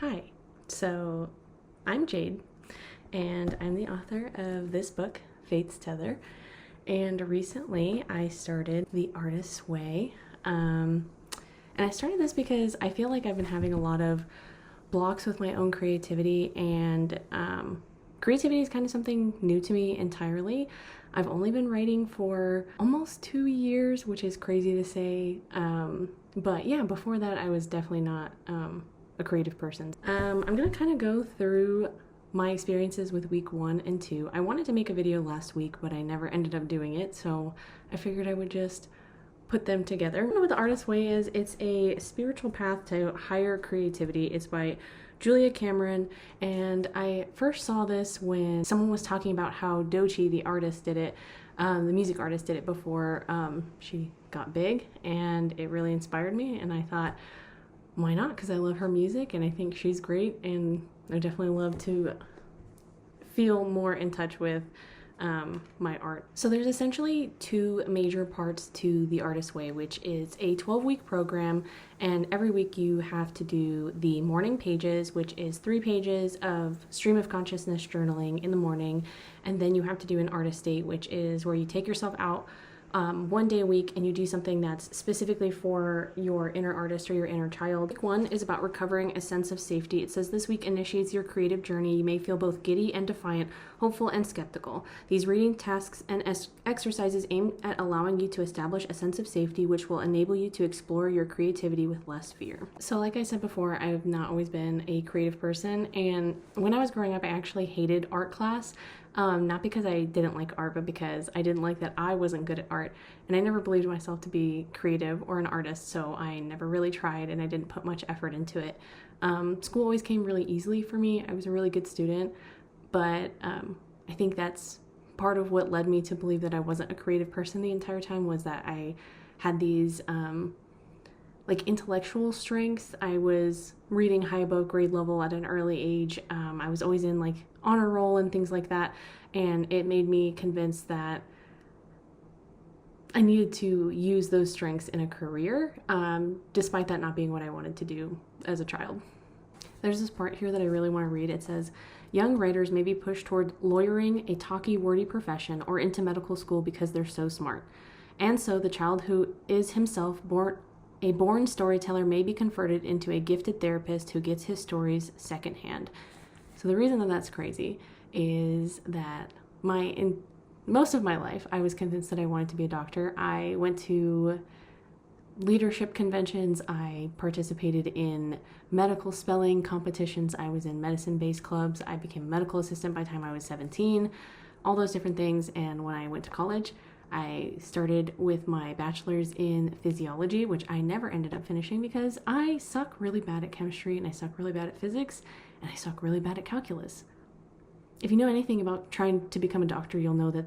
Hi, so I'm Jade, and I'm the author of this book, Fate's Tether. And recently I started The Artist's Way. And I started this because I feel like I've been having a lot of blocks with my own creativity, and creativity is kind of something new to me entirely. I've only been writing for almost 2 years, which is crazy to say. But yeah, before that, I was definitely not a creative person. I'm gonna kind of go through my experiences with week 1 and 2. I wanted to make a video last week, but I never ended up doing it, so I figured I would just put them together. I don't know what The Artist's Way is. It's a spiritual path to higher creativity. It's by Julia Cameron, and I first saw this when someone was talking about how Doechii, the artist, did it. The music artist did it before she got big, and it really inspired me, and I thought, why not? Because I love her music and I think she's great, and I definitely love to feel more in touch with my art. So there's essentially two major parts to The Artist's Way, which is a 12-week program, and every week you have to do the morning pages, which is 3 pages of stream of consciousness journaling in the morning, and then you have to do an artist date, which is where you take yourself out 1 day a week and you do something that's specifically for your inner artist or your inner child. Week 1 is about recovering a sense of safety. It says this week initiates your creative journey. You may feel both giddy and defiant, hopeful and skeptical. These reading tasks and exercises aim at allowing you to establish a sense of safety, which will enable you to explore your creativity with less fear. So like I said before, I've not always been a creative person, and when I was growing up, I actually hated art class. Not because I didn't like art, but because I didn't like that I wasn't good at art, and I never believed myself to be creative or an artist, so I never really tried and I didn't put much effort into it. School always came really easily for me. I was a really good student, but I think that's part of what led me to believe that I wasn't a creative person the entire time, was that I had these like intellectual strengths. I was reading high above grade level at an early age. I was always in like honor roll and things like that, and it made me convinced that I needed to use those strengths in a career, despite that not being what I wanted to do as a child. There's this part here that I really want to read. It says, young writers may be pushed toward lawyering, a talky, wordy profession, or into medical school because they're so smart. And so the child who is himself a born storyteller may be converted into a gifted therapist who gets his stories secondhand. So the reason that that's crazy is that in most of my life, I was convinced that I wanted to be a doctor. I went to leadership conventions. I participated in medical spelling competitions. I was in medicine-based clubs. I became a medical assistant by the time I was 17, all those different things. And when I went to college, I started with my bachelor's in physiology, which I never ended up finishing because I suck really bad at chemistry, and I suck really bad at physics, and I suck really bad at calculus. If you know anything about trying to become a doctor, you'll know that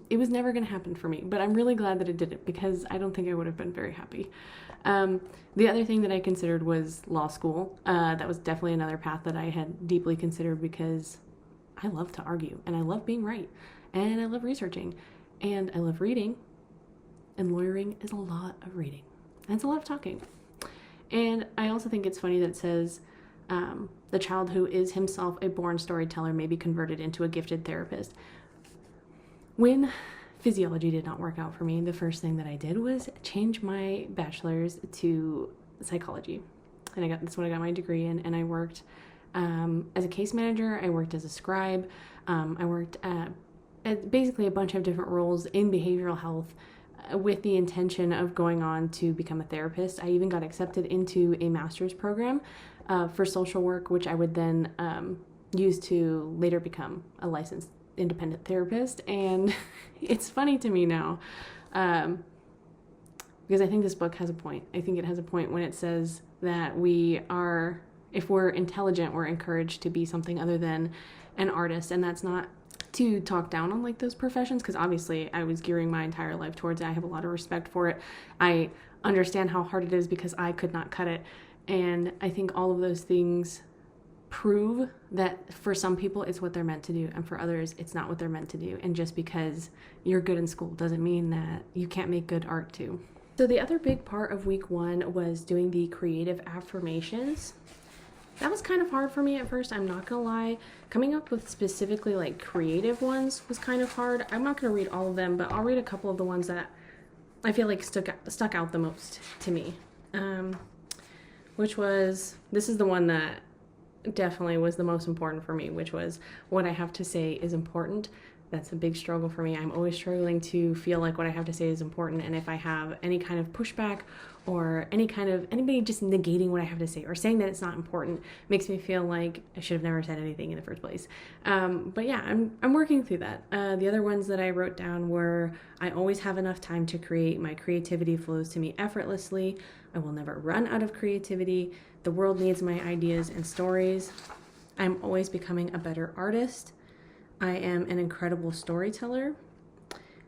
it was never going to happen for me, but I'm really glad that it didn't, because I don't think I would have been very happy. The other thing that I considered was law school. That was definitely another path that I had deeply considered, because I love to argue, and I love being right, and I love researching, and I love reading, and lawyering is a lot of reading, and it's a lot of talking. And I also think it's funny that it says, the child who is himself a born storyteller may be converted into a gifted therapist. When physiology did not work out for me, the first thing that I did was change my bachelor's to psychology. And that's what I got my degree in, and I worked as a case manager, I worked as a scribe, I worked at basically a bunch of different roles in behavioral health, with the intention of going on to become a therapist. I even got accepted into a master's program for social work, which I would then use to later become a licensed independent therapist. And it's funny to me now, because I think this book has a point. I think it has a point when it says that if we're intelligent, we're encouraged to be something other than an artist. And that's not to talk down on like those professions, because obviously I was gearing my entire life towards it. I have a lot of respect for it. I understand how hard it is because I could not cut it. And I think all of those things prove that for some people it's what they're meant to do, and for others it's not what they're meant to do. And just because you're good in school doesn't mean that you can't make good art too. So the other big part of week 1 was doing the creative affirmations. that was kind of hard for me at first, I'm not gonna lie. Coming up with specifically like creative ones was kind of hard. I'm not gonna read all of them, but I'll read a couple of the ones that I feel like stuck out the most to me. This is the one that definitely was the most important for me, which was what I have to say is important. That's a big struggle for me. I'm always struggling to feel like what I have to say is important, and if I have any kind of pushback or anybody just negating what I have to say or saying that it's not important, makes me feel like I should have never said anything in the first place. But yeah, I'm working through that. The other ones that I wrote down were, I always have enough time to create. My creativity flows to me effortlessly. I will never run out of creativity. The world needs my ideas and stories. I'm always becoming a better artist. I am an incredible storyteller.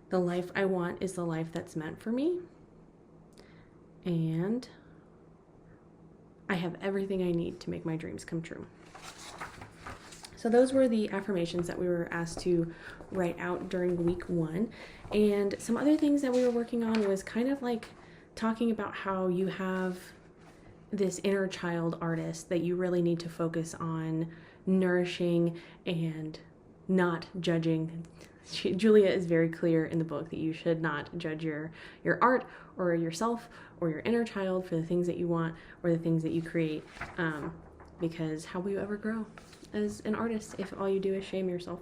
The life I want is the life that's meant for me. And I have everything I need to make my dreams come true. So those were the affirmations that we were asked to write out during week 1. And some other things that we were working on was kind of like talking about how you have this inner child artist that you really need to focus on nourishing and not judging. Julia is very clear in the book that you should not judge your art or yourself or your inner child for the things that you want or the things that you create, because how will you ever grow as an artist if all you do is shame yourself?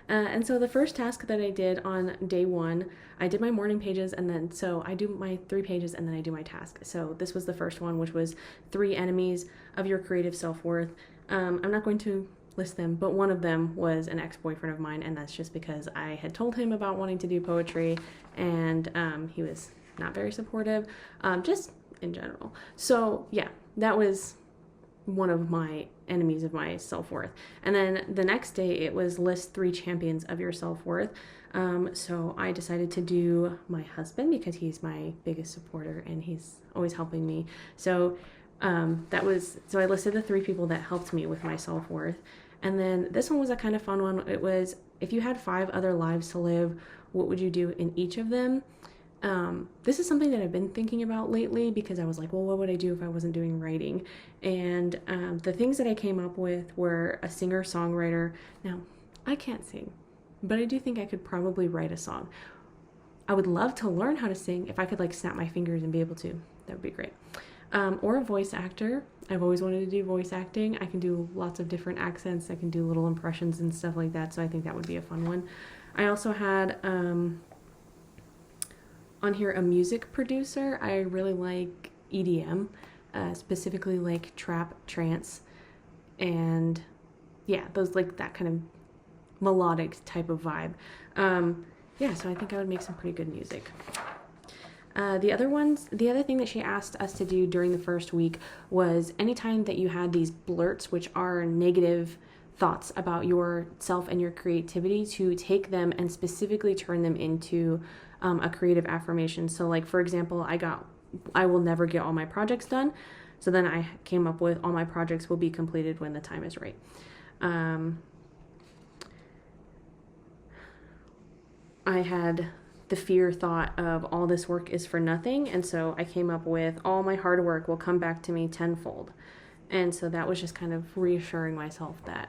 And so the first task that I did on day 1, I did my morning pages, and then so I do my 3 pages and then I do my task. So this was the first one, which was 3 enemies of your creative self-worth. I'm not going to list them, but one of them was an ex-boyfriend of mine, and that's just because I had told him about wanting to do poetry, and he was not very supportive, just in general. So yeah, that was one of my enemies of my self-worth. And then the next day it was list 3 champions of your self-worth. So I decided to do my husband because he's my biggest supporter and he's always helping me. So so I listed the 3 people that helped me with my self-worth. And then this one was a kind of fun one. It was, if you had 5 other lives to live, what would you do in each of them? This is something that I've been thinking about lately because I was like, well, what would I do if I wasn't doing writing? And the things that I came up with were a singer-songwriter. Now, I can't sing, but I do think I could probably write a song. I would love to learn how to sing. If I could like snap my fingers and be able to, that would be great. Or a voice actor. I've always wanted to do voice acting. I can do lots of different accents. I can do little impressions and stuff like that. So I think that would be a fun one. I also had on here a music producer. I really like EDM, specifically like trap, trance, and yeah, those like that kind of melodic type of vibe. Yeah, so I think I would make some pretty good music. The other thing that she asked us to do during the first week was anytime that you had these blurts, which are negative thoughts about yourself and your creativity, to take them and specifically turn them into a creative affirmation. So like, for example, I will never get all my projects done. So then I came up with all my projects will be completed when the time is right. I had the fear thought of all this work is for nothing. And so I came up with all my hard work will come back to me tenfold. And so that was just kind of reassuring myself that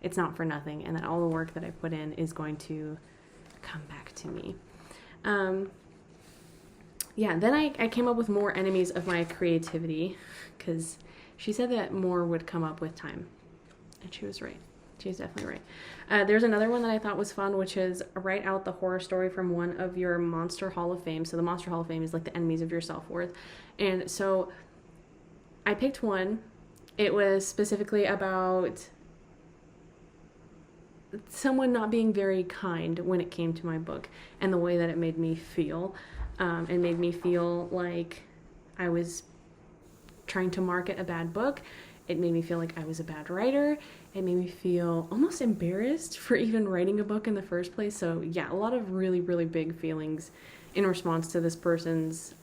it's not for nothing and that all the work that I put in is going to come back to me. Yeah, then I came up with more enemies of my creativity because she said that more would come up with time. And she was right. She's definitely right. There's another one that I thought was fun, which is write out the horror story from one of your Monster Hall of Fame. So the Monster Hall of Fame is like the enemies of your self-worth. And so I picked one. It was specifically about someone not being very kind when it came to my book and the way that it made me feel. It made me feel like I was trying to market a bad book. It made me feel like I was a bad writer. It made me feel almost embarrassed for even writing a book in the first place. So yeah, a lot of really, really big feelings in response to this person's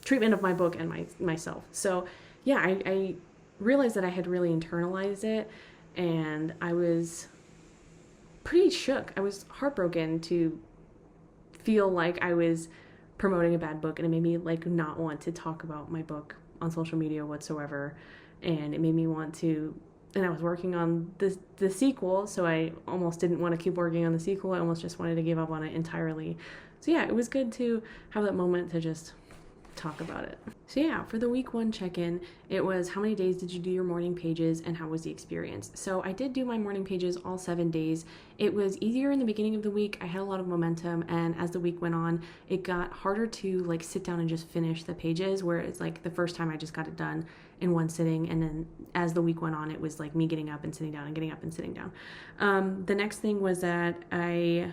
treatment of my book and myself. So yeah, I realized that I had really internalized it, and I was pretty shook. I was heartbroken to feel like I was promoting a bad book, and it made me like not want to talk about my book on social media whatsoever. and it made me want to, and I was working on the sequel, so I almost didn't want to keep working on the sequel. I almost just wanted to give up on it entirely. So yeah, it was good to have that moment to just talk about it. So yeah, for the week 1 check-in, it was how many days did you do your morning pages and how was the experience? So I did do my morning pages all 7 days. It was easier in the beginning of the week. I had a lot of momentum, and as the week went on, it got harder to like sit down and just finish the pages, where it's like the first time I just got it done in one sitting, and then as the week went on, it was like me getting up and sitting down and getting up and sitting down. The next thing was that I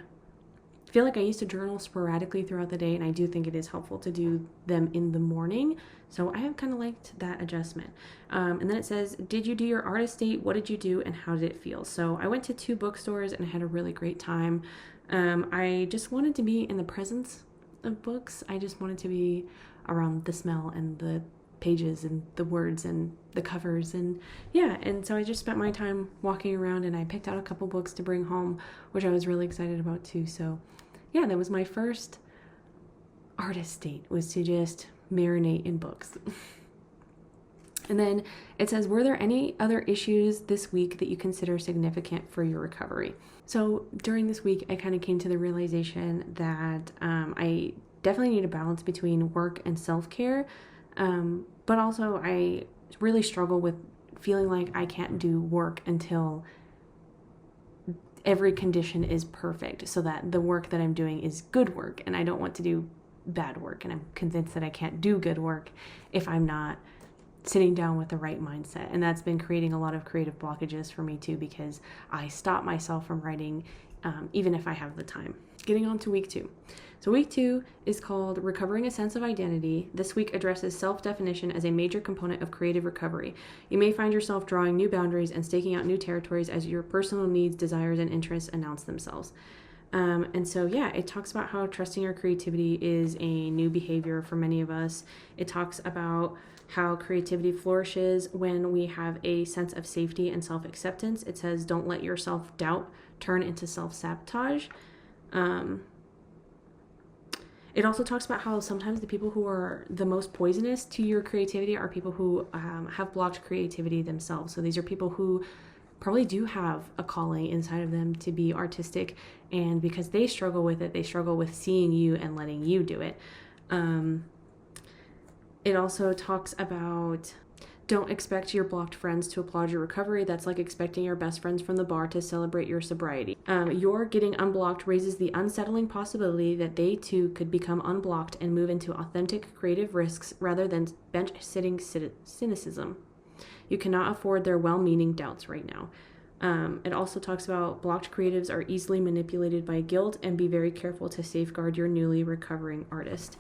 feel like I used to journal sporadically throughout the day, and I do think it is helpful to do them in the morning. So I have kind of liked that adjustment. And then it says, did you do your artist date? What did you do and how did it feel? So I went to 2 bookstores and I had a really great time. I just wanted to be in the presence of books. I just wanted to be around the smell and the pages and the words and the covers, and yeah, and so I just spent my time walking around, and I picked out a couple books to bring home, which I was really excited about too. So yeah, that was my first artist date, was to just marinate in books. And then it says, were there any other issues this week that you consider significant for your recovery? So during this week, I kind of came to the realization that I definitely need a balance between work and self-care. But also I really struggle with feeling like I can't do work until every condition is perfect, so that the work that I'm doing is good work, and I don't want to do bad work. And I'm convinced that I can't do good work if I'm not sitting down with the right mindset. And that's been creating a lot of creative blockages for me too, because I stop myself from writing, even if I have the time. Getting on to week 2. So week 2 is called Recovering a Sense of Identity. This week addresses self-definition as a major component of creative recovery. You may find yourself drawing new boundaries and staking out new territories as your personal needs, desires, and interests announce themselves. And so, yeah, it talks about how trusting your creativity is a new behavior for many of us. It talks about how creativity flourishes when we have a sense of safety and self-acceptance. It says, don't let your self-doubt turn into self-sabotage. It also talks about how sometimes the people who are the most poisonous to your creativity are people who have blocked creativity themselves. So these are people who probably do have a calling inside of them to be artistic, and because they struggle with it, they struggle with seeing you and letting you do it. It also talks about don't expect your blocked friends to applaud your recovery. That's like expecting your best friends from the bar to celebrate your sobriety. Your getting unblocked raises the unsettling possibility that they too could become unblocked and move into authentic creative risks rather than bench-sitting cynicism. You cannot afford their well-meaning doubts right now. It also talks about blocked creatives are easily manipulated by guilt, and be very careful to safeguard your newly recovering artist.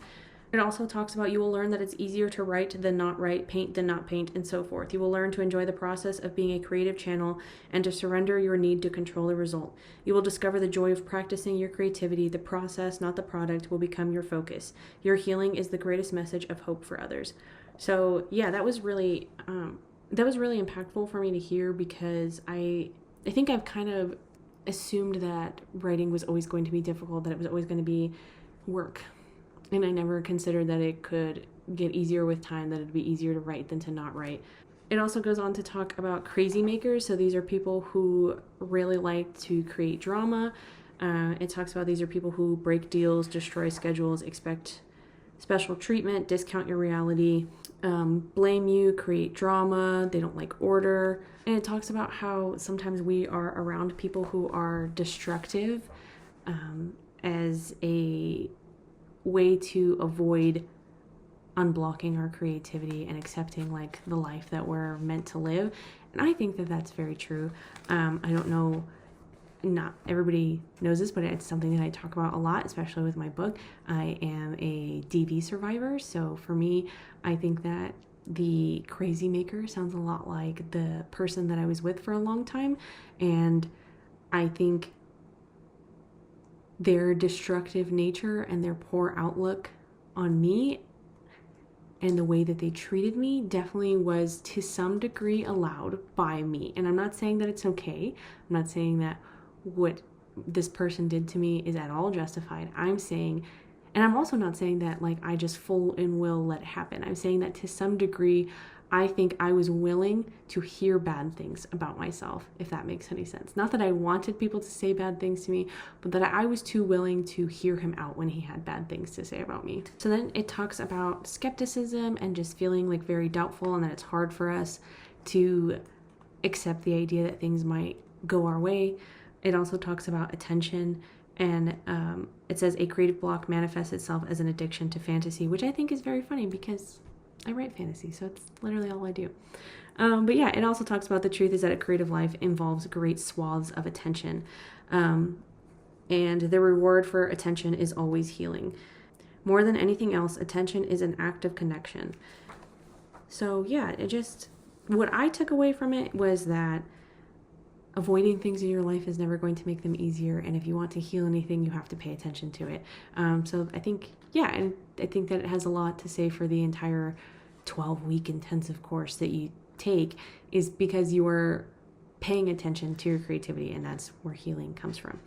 It also talks about you will learn that it's easier to write than not write, paint than not paint, and so forth. You will learn to enjoy the process of being a creative channel and to surrender your need to control the result. You will discover the joy of practicing your creativity. The process, not the product, will become your focus. Your healing is the greatest message of hope for others. So yeah, that was really impactful for me to hear, because I think I've kind of assumed that writing was always going to be difficult, that it was always going to be work. And I never considered that it could get easier with time, that it'd be easier to write than to not write. It also goes on to talk about crazy makers. So these are people who really like to create drama. It talks about these are people who break deals, destroy schedules, expect special treatment, discount your reality, blame you, create drama, they don't like order. And it talks about how sometimes we are around people who are destructive as a way to avoid unblocking our creativity and accepting like the life that we're meant to live. And I think that that's very true. I don't know, not everybody knows this, but it's something that I talk about a lot, especially with my book. I am a DV survivor, so for me, I think that the crazy maker sounds a lot like the person that I was with for a long time, and I think their destructive nature and their poor outlook on me and the way that they treated me definitely was to some degree allowed by me. And I'm not saying that it's okay. I'm not saying that what this person did to me is at all justified. I'm saying, and I'm also not saying that like I just full and will let it happen. I'm saying that to some degree I think I was willing to hear bad things about myself, if that makes any sense. Not that I wanted people to say bad things to me, but that I was too willing to hear him out when he had bad things to say about me. So then it talks about skepticism and just feeling like very doubtful, and that it's hard for us to accept the idea that things might go our way. It also talks about attention, and it says a creative block manifests itself as an addiction to fantasy, which I think is very funny because I write fantasy, so it's literally all I do. But yeah, it also talks about the truth is that a creative life involves great swaths of attention. And the reward for attention is always healing. More than anything else, attention is an act of connection. So yeah, what I took away from it was that avoiding things in your life is never going to make them easier. And if you want to heal anything, you have to pay attention to it. So I think, yeah, and I think that it has a lot to say for the entire 12-week intensive course that you take, is because you are paying attention to your creativity, and that's where healing comes from.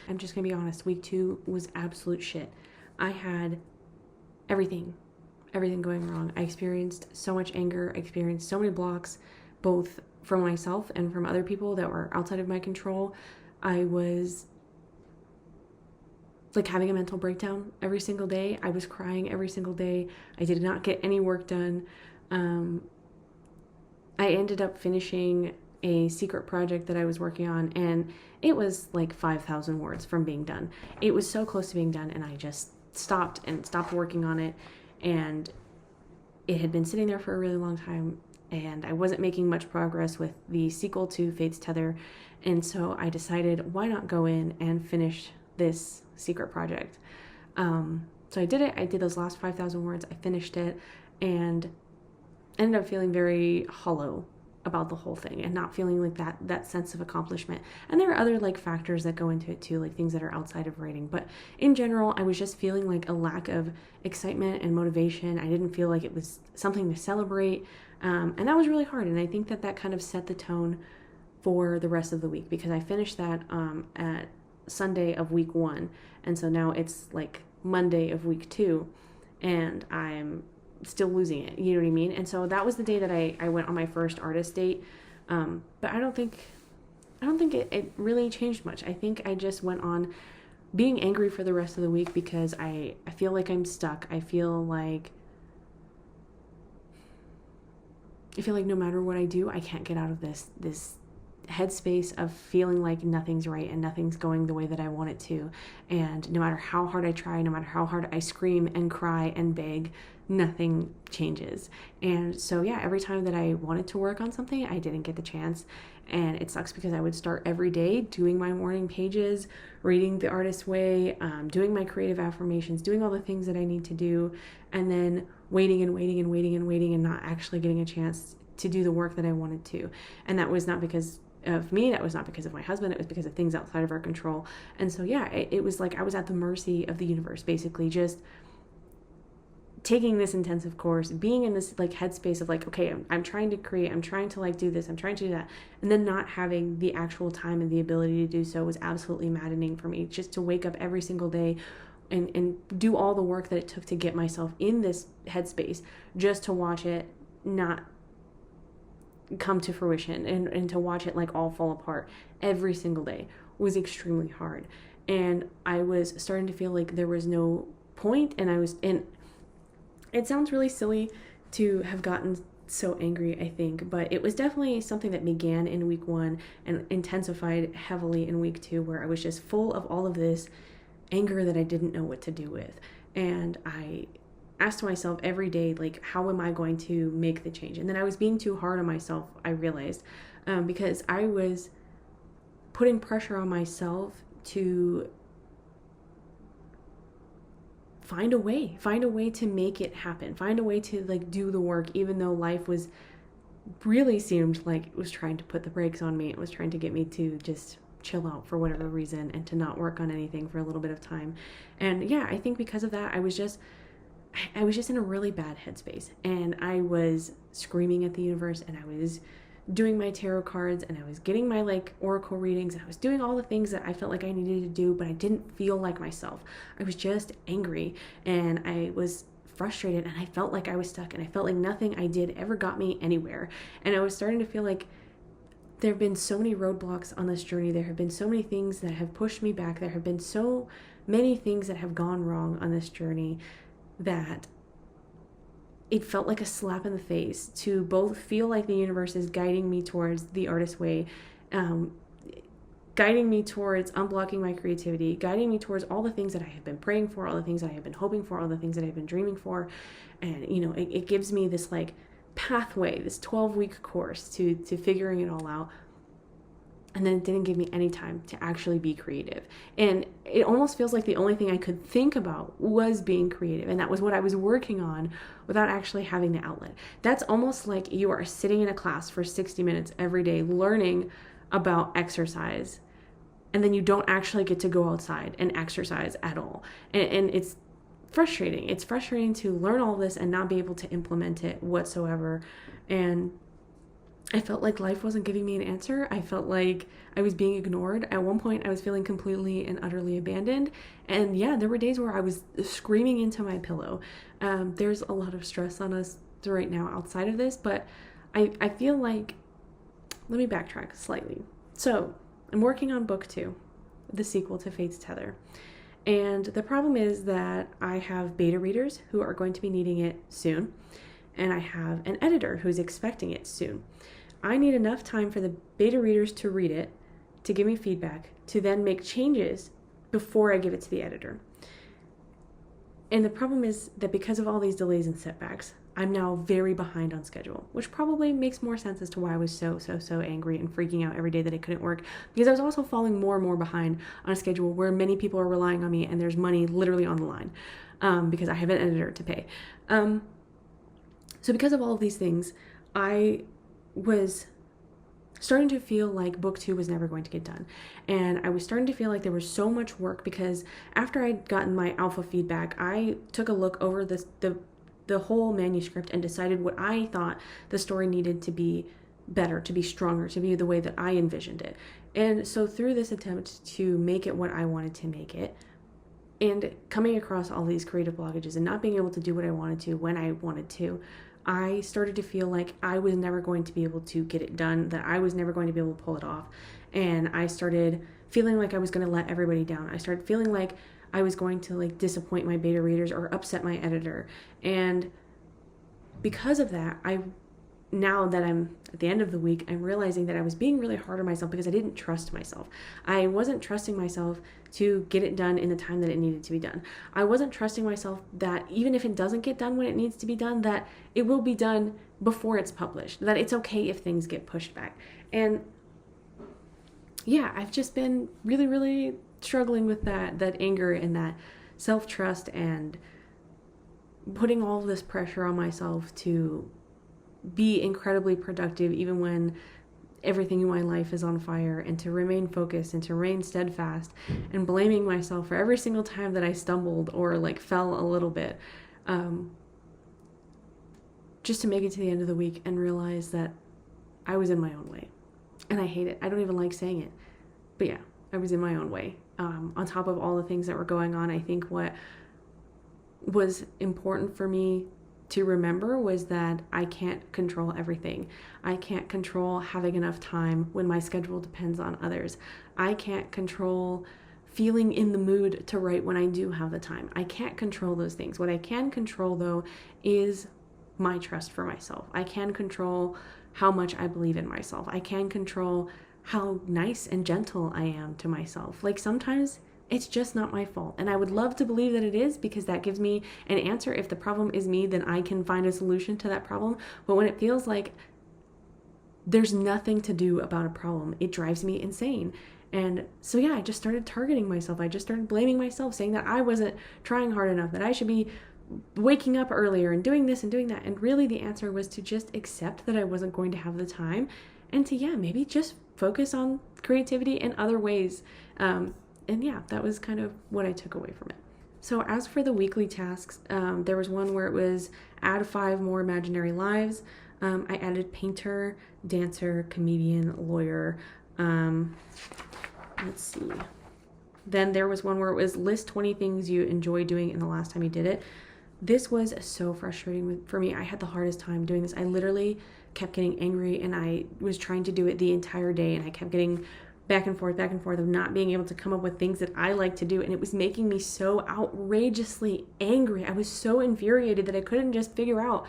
I'm just going to be honest, week 2 was absolute shit. I had everything going wrong. I experienced so much anger. I experienced so many blocks, both from myself and from other people that were outside of my control. I was like having a mental breakdown every single day. I was crying every single day. I did not get any work done. I ended up finishing a secret project that I was working on, and it was like 5,000 words from being done. It was so close to being done, and I just stopped working on it, and it had been sitting there for a really long time, and I wasn't making much progress with the sequel to Fate's Tether. And so I decided, why not go in and finish this secret project? So I did it. I did those last 5,000 words. I finished it and ended up feeling very hollow about the whole thing and not feeling like that sense of accomplishment. And there are other like factors that go into it too, like things that are outside of writing. But in general, I was just feeling like a lack of excitement and motivation. I didn't feel like it was something to celebrate. And that was really hard. And I think that kind of set the tone for the rest of the week, because I finished that at Sunday of week 1. And so now it's like Monday of week 2, and I'm still losing it. You know what I mean? And so that was the day that I went on my first artist date. But I don't think it really changed much. I think I just went on being angry for the rest of the week because I feel like I'm stuck. I feel like no matter what I do, I can't get out of this headspace of feeling like nothing's right and nothing's going the way that I want it to. And no matter how hard I try, no matter how hard I scream and cry and beg, nothing changes. And so yeah, every time that I wanted to work on something, I didn't get the chance. And it sucks because I would start every day doing my morning pages, reading The Artist's Way, doing my creative affirmations, doing all the things that I need to do, and then waiting and not actually getting a chance to do the work that I wanted to. And that was not because of me, that was not because of my husband, it was because of things outside of our control. And so yeah, it was like I was at the mercy of the universe, basically, just taking this intensive course, being in this like headspace of like, okay, I'm trying to create, I'm trying to like do this, I'm trying to do that, and then not having the actual time and the ability to do so was absolutely maddening for me. Just to wake up every single day and do all the work that it took to get myself in this headspace, just to watch it not come to fruition and to watch it like all fall apart every single day was extremely hard. And I was starting to feel like there was no point, and it sounds really silly to have gotten so angry, I think, but it was definitely something that began in week 1 and intensified heavily in week 2, where I was just full of all of this anger that I didn't know what to do with. And I asked myself every day, like, how am I going to make the change? And then I was being too hard on myself, I realized, because I was putting pressure on myself to find a way to make it happen, find a way to like do the work, even though life was really seemed like it was trying to put the brakes on me. It was trying to get me to just chill out for whatever reason and to not work on anything for a little bit of time. And yeah, I think because of that, I was just in a really bad headspace, and I was screaming at the universe, and I was doing my tarot cards, and I was getting my like oracle readings, and I was doing all the things that I felt like I needed to do, but I didn't feel like myself. I was just angry, and I was frustrated, and I felt like I was stuck, and I felt like nothing I did ever got me anywhere. And I was starting to feel like there have been so many roadblocks on this journey. There have been so many things that have pushed me back. There have been so many things that have gone wrong on this journey that it felt like a slap in the face to both feel like the universe is guiding me towards the artist way, guiding me towards unblocking my creativity, guiding me towards all the things that I have been praying for, all the things that I have been hoping for, all the things that I've been dreaming for. And, it gives me this like pathway, this 12-week course to figuring it all out. And then it didn't give me any time to actually be creative. And it almost feels like the only thing I could think about was being creative. And that was what I was working on without actually having the outlet. That's almost like you are sitting in a class for 60 minutes every day learning about exercise, and then you don't actually get to go outside and exercise at all. And it's frustrating. It's frustrating to learn all this and not be able to implement it whatsoever. And I felt like life wasn't giving me an answer. I felt like I was being ignored. At one point, I was feeling completely and utterly abandoned. And yeah, there were days where I was screaming into my pillow. There's a lot of stress on us right now outside of this, but I feel like, let me backtrack slightly. So I'm working on book 2, the sequel to Fate's Tether. And the problem is that I have beta readers who are going to be needing it soon. And I have an editor who's expecting it soon. I need enough time for the beta readers to read it, to give me feedback, to then make changes before I give it to the editor. And the problem is that because of all these delays and setbacks, I'm now very behind on schedule, which probably makes more sense as to why I was so angry and freaking out every day that it couldn't work, because I was also falling more and more behind on a schedule where many people are relying on me and there's money literally on the line because I have an editor to pay. So because of all of these things, I was starting to feel like book 2 was never going to get done. And I was starting to feel like there was so much work because after I'd gotten my alpha feedback, I took a look over the whole manuscript and decided what I thought the story needed to be better, to be stronger, to be the way that I envisioned it. And so through this attempt to make it what I wanted to make it, and coming across all these creative blockages and not being able to do what I wanted to when I wanted to, I started to feel like I was never going to be able to get it done, that I was never going to be able to pull it off. And I started feeling like I was going to let everybody down. I started feeling like I was going to like disappoint my beta readers or upset my editor. And because of that, now that I'm at the end of the week, I'm realizing that I was being really hard on myself because I didn't trust myself. I wasn't trusting myself to get it done in the time that it needed to be done. I wasn't trusting myself that even if it doesn't get done when it needs to be done, that it will be done before it's published, that it's okay if things get pushed back. And yeah, I've just been really, really struggling with that anger and that self-trust and putting all of this pressure on myself to be incredibly productive even when everything in my life is on fire, and to remain focused and to remain steadfast, and blaming myself for every single time that I stumbled or like fell a little bit, just to make it to the end of the week and realize that I was in my own way. And I hate it. I don't even like saying it, but yeah, I was in my own way. On top of all the things that were going on, I think what was important for me to remember was that I can't control everything. I can't control having enough time when my schedule depends on others. I can't control feeling in the mood to write when I do have the time. I can't control those things. What I can control, though, is my trust for myself. I can control how much I believe in myself. I can control how nice and gentle I am to myself. Like sometimes it's just not my fault. And I would love to believe that it is, because that gives me an answer. If the problem is me, then I can find a solution to that problem. But when it feels like there's nothing to do about a problem, it drives me insane. And so yeah, I just started targeting myself. I just started blaming myself, saying that I wasn't trying hard enough, that I should be waking up earlier and doing this and doing that. And really the answer was to just accept that I wasn't going to have the time, and to maybe just focus on creativity in other ways. And yeah, that was kind of what I took away from it. So as for the weekly tasks, there was one where it was add 5 more imaginary lives. I added painter, dancer, comedian, lawyer. Let's see. Then there was one where it was list 20 things you enjoy doing in the last time you did it. this was so frustrating for me. I had the hardest time doing this. I literally kept getting angry, and I was trying to do it the entire day, and I kept getting back and forth of not being able to come up with things that I like to do, and it was making me so outrageously angry. I was so infuriated that I couldn't just figure out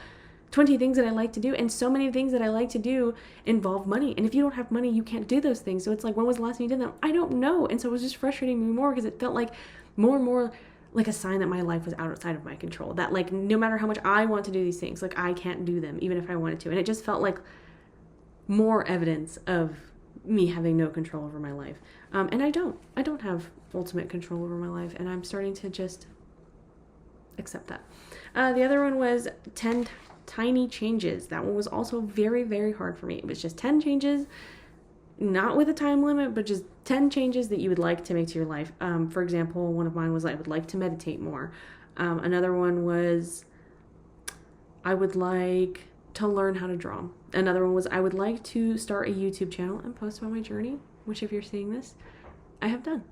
20 things that I like to do, and so many things that I like to do involve money, and if you don't have money, you can't do those things. So it's like, when was the last time you did them? I don't know. And so it was just frustrating me more, because it felt like more and more like a sign that my life was outside of my control, that like no matter how much I want to do these things, like I can't do them even if I wanted to. And it just felt like more evidence of me having no control over my life. And I don't have ultimate control over my life, and I'm starting to just accept that. The other one was 10 tiny changes. That one was also very, very hard for me. It was just 10 changes, not with a time limit, but just 10 changes that you would like to make to your life. For example, one of mine was I would like to meditate more. Another one was I would like to learn how to draw. Another one was I would like to start a YouTube channel and post about my journey, which if you're seeing this, I have done.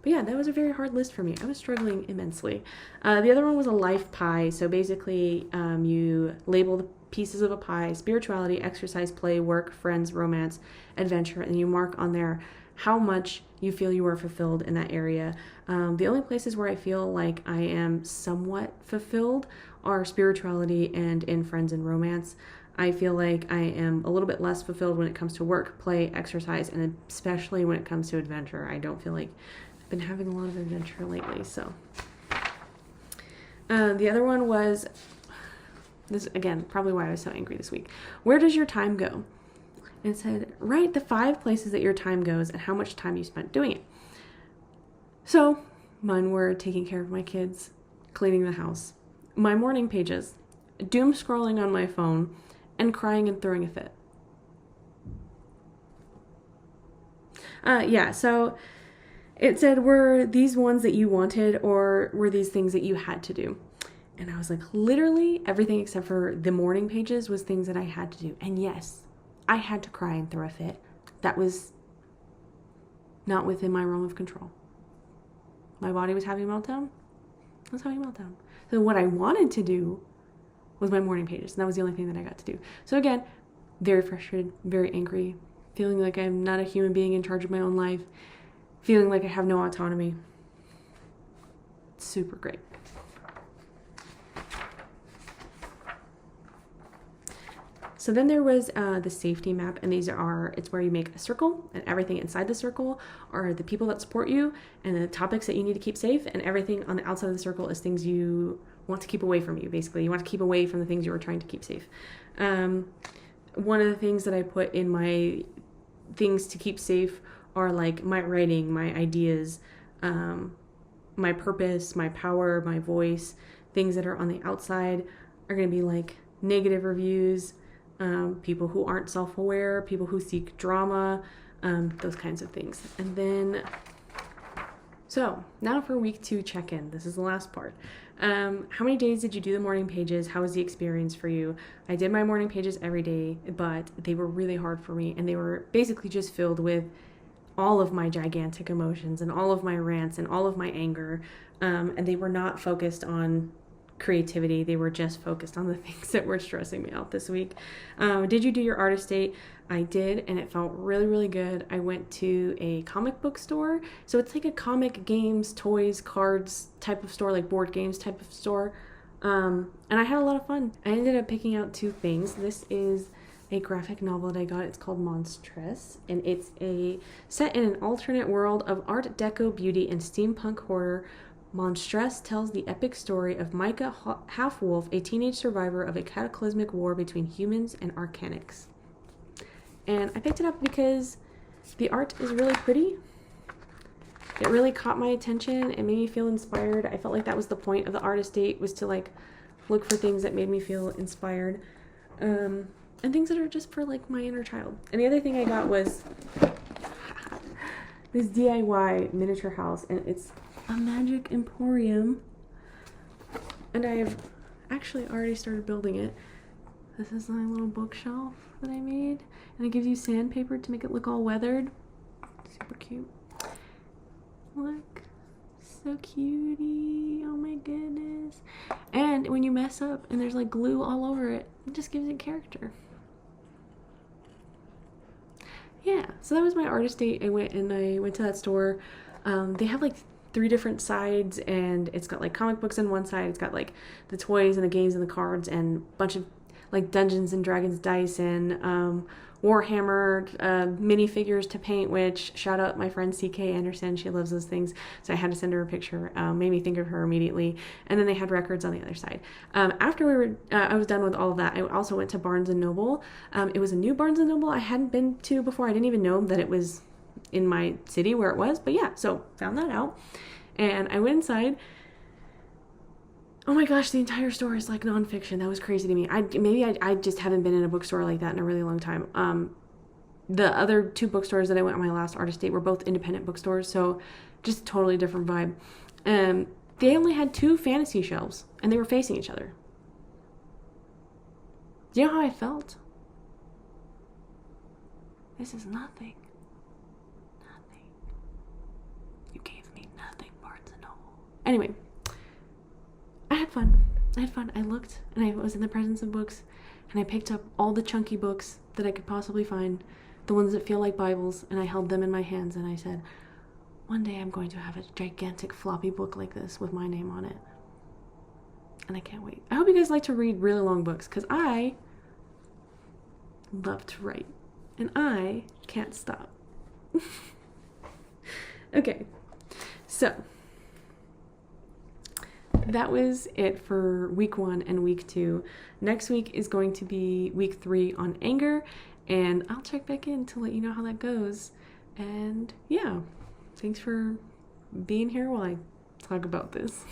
But yeah, that was a very hard list for me. I was struggling immensely. The other one was a life pie. So basically, you label the pieces of a pie: spirituality, exercise, play, work, friends, romance, adventure, and you mark on there how much you feel you are fulfilled in that area. The only places where I feel like I am somewhat fulfilled are spirituality and in friends and romance. I feel like I am a little bit less fulfilled when it comes to work, play, exercise, and especially when it comes to adventure. I don't feel like I've been having a lot of adventure lately, so. The other one was, this again, probably why I was so angry this week. Where does your time go? And it said, write the 5 places that your time goes and how much time you spent doing it. So mine were taking care of my kids, cleaning the house, my morning pages, doom scrolling on my phone, and crying and throwing a fit. So it said, were these ones that you wanted, or were these things that you had to do? And I was like, literally everything except for the morning pages was things that I had to do. And yes, I had to cry and throw a fit. That was not within my realm of control. My body was having a meltdown. I was having a meltdown. So what I wanted to do was my morning pages, and that was the only thing that I got to do. So again, very frustrated, very angry, feeling like I'm not a human being in charge of my own life, feeling like I have no autonomy. Super great. So then there was the safety map, and it's where you make a circle, and everything inside the circle are the people that support you and the topics that you need to keep safe, and everything on the outside of the circle is things you want to keep away from you, basically. You want to keep away from the things you were trying to keep safe. One of the things that I put in my things to keep safe are like my writing, my ideas, my purpose, my power, my voice. Things that are on the outside are going to be like negative reviews, people who aren't self-aware, people who seek drama, those kinds of things. And then, so now for week 2 check-in. This is the last part. How many days did you do the morning pages? How was the experience for you? I did my morning pages every day, but they were really hard for me, and they were basically just filled with all of my gigantic emotions and all of my rants and all of my anger, and they were not focused on creativity. They were just focused on the things that were stressing me out this week. Did you do your artist date? I did, and it felt really, really good. I went to a comic book store. So it's like a comic, games, toys, cards type of store, like board games type of store. And I had a lot of fun. I ended up picking out 2 things. This is a graphic novel that I got. It's called Monstress, and it's set in an alternate world of Art Deco beauty and steampunk horror. Monstress tells the epic story of Micah Half-Wolf, a teenage survivor of a cataclysmic war between humans and Arcanics. And I picked it up because the art is really pretty. It really caught my attention. It made me feel inspired. I felt like that was the point of the artist date, was to like look for things that made me feel inspired. And things that are just for like my inner child. And the other thing I got was this DIY miniature house, and it's a magic emporium, and I have actually already started building it. This is my little bookshelf that I made, and it gives you sandpaper to make it look all weathered. Super cute. Look, so cutie. Oh my goodness. And when you mess up and there's like glue all over it, it just gives it character. Yeah, so that was my artist date. I went to that store. They have like 3 different sides, and it's got like comic books on one side, it's got like the toys and the games and the cards and a bunch of like Dungeons and Dragons dice and Warhammer minifigures to paint, which shout out my friend CK Anderson, she loves those things, so I had to send her a picture. Made me think of her immediately. And then they had records on the other side. After I was done with all of that, I also went to Barnes & Noble. It was a new Barnes & Noble I hadn't been to before. I didn't even know that it was in my city where it was, but yeah, so found that out. And I went inside. Oh my gosh, the entire store is like nonfiction. That was crazy to me. I just haven't been in a bookstore like that in a really long time. The other 2 bookstores that I went on my last artist date were both independent bookstores, so just a totally different vibe. They only had 2 fantasy shelves, and they were facing each other. Do you know how I felt? This is nothing. Nothing. You gave me nothing, Barnes & Noble. Anyway. I had fun. I looked, and I was in the presence of books, and I picked up all the chunky books that I could possibly find, the ones that feel like Bibles, and I held them in my hands, and I said, one day I'm going to have a gigantic floppy book like this with my name on it. And I can't wait. I hope you guys like to read really long books, because I love to write, and I can't stop. Okay, so that was it for week 1 and week 2. Next week is going to be week 3 on anger, and I'll check back in to let you know how that goes. And yeah, thanks for being here while I talk about this.